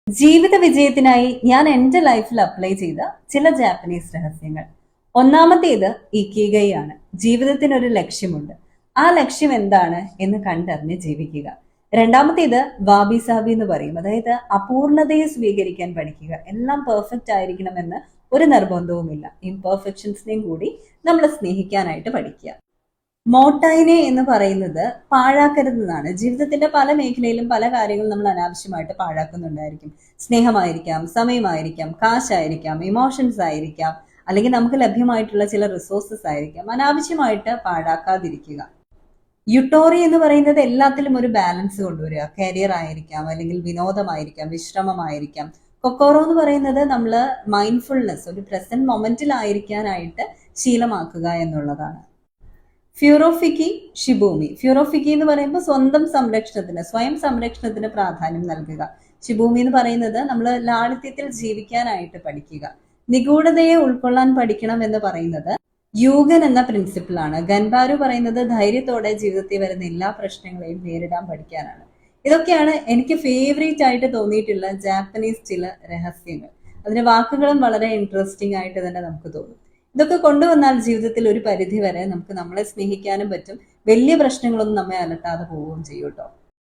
ജീവിത വിജയത്തിനായി ഞാൻ എൻ്റെ ലൈഫിൽ അപ്ലൈ ചെയ്ത ചില ജാപ്പനീസ് രഹസ്യങ്ങൾ. ഒന്നാമത്തേത് ഇക്കിഗൈ ആണ്. ജീവിതത്തിന് ഒരു ലക്ഷ്യമുണ്ട്. ആ ലക്ഷ്യം എന്താണ് എന്ന് കണ്ടറിഞ്ഞ് ജീവിക്കുക. രണ്ടാമത്തേത് വാബി സാബി എന്ന് പറയും. അതായത് അപൂർണതയെ സ്വീകരിക്കാൻ പഠിക്കുക. എല്ലാം പെർഫെക്റ്റ് ആയിരിക്കണമെന്ന് ഒരു നിർബന്ധവുമില്ല. ഇംപെർഫെക്ഷൻസിനെയും കൂടി നമ്മൾ സ്നേഹിക്കാനായിട്ട് പഠിക്കുക. മോട്ടായിനെ എന്ന് പറയുന്നത് പാഴാക്കരുതെന്നാണ്. ജീവിതത്തിന്റെ പല മേഖലയിലും പല കാര്യങ്ങളും നമ്മൾ അനാവശ്യമായിട്ട് പാഴാക്കുന്നുണ്ടായിരിക്കും. സ്നേഹമായിരിക്കാം, സമയമായിരിക്കാം, കാശായിരിക്കാം, ഇമോഷൻസ് ആയിരിക്കാം, അല്ലെങ്കിൽ നമുക്ക് ലഭ്യമായിട്ടുള്ള ചില റിസോഴ്സസ് ആയിരിക്കാം. അനാവശ്യമായിട്ട് പാഴാക്കാതിരിക്കുക. യുട്ടോറി എന്ന് പറയുന്നത് എല്ലാത്തിലും ഒരു ബാലൻസ് കൊണ്ടുവരിക. കരിയർ ആയിരിക്കാം, അല്ലെങ്കിൽ വിനോദമായിരിക്കാം, വിശ്രമമായിരിക്കാം. കൊക്കോറോ എന്ന് പറയുന്നത് നമ്മൾ മൈൻഡ്ഫുൾനെസ്, ഒരു പ്രസന്റ് മൊമെന്റിലായിരിക്കാനായിട്ട് ശീലമാക്കുക എന്നുള്ളതാണ്. ഫ്യൂറോഫിക്കി ഷിബൂമി. ഫ്യൂറോഫിക്കി എന്ന് പറയുമ്പോൾ സ്വന്തം സംരക്ഷണത്തിന്, സ്വയം സംരക്ഷണത്തിന് പ്രാധാന്യം നൽകുക. ഷിബൂമി എന്ന് പറയുന്നത് നമ്മൾ ലാളിത്യത്തിൽ ജീവിക്കാനായിട്ട് പഠിക്കുക. നിഗൂഢതയെ ഉൾക്കൊള്ളാൻ പഠിക്കണം എന്ന് പറയുന്നത് യൂഗൻ എന്ന പ്രിൻസിപ്പിളാണ്. ഗൻബാരു പറയുന്നത് ധൈര്യത്തോടെ ജീവിതത്തിൽ വരുന്ന എല്ലാ പ്രശ്നങ്ങളെയും നേരിടാൻ പഠിക്കാനാണ്. ഇതൊക്കെയാണ് എനിക്ക് ഫേവറേറ്റ് ആയിട്ട് തോന്നിയിട്ടുള്ള ജാപ്പനീസ് ചില രഹസ്യങ്ങൾ. അതിന്റെ വാക്കുകളും വളരെ ഇൻട്രസ്റ്റിംഗ് ആയിട്ട് തന്നെ നമുക്ക് തോന്നും. ഇതൊക്കെ കൊണ്ടുവന്നാൽ ജീവിതത്തിൽ ഒരു പരിധി വരെ നമുക്ക് നമ്മളെ സ്നേഹിക്കാനും പറ്റും. വലിയ പ്രശ്നങ്ങളൊന്നും നമ്മെ അലട്ടാതെ പോവുകയും ചെയ്യും കേട്ടോ.